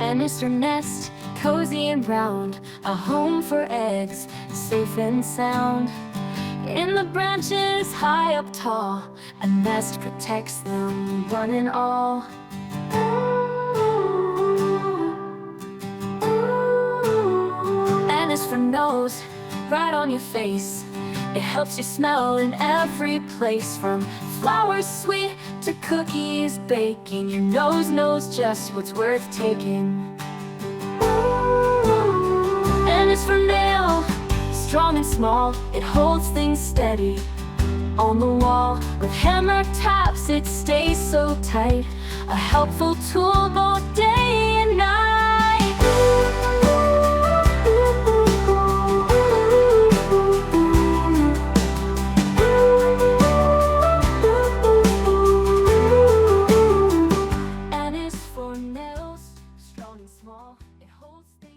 And it's her nest, cozy and round, a home for eggs, safe and sound. In the branches, high up tall, a nest protects them, one and all. And it's for nose, right on your face. It helps you smell in every place, from flowers sweet to cookies baking. Your nose knows just what's worth taking. And it's for nail, strong and small, it holds things steady. On the wall, with hammer taps, it stays so tight. A helpful tool both day and night. And it's for nails, strong and small, it holds things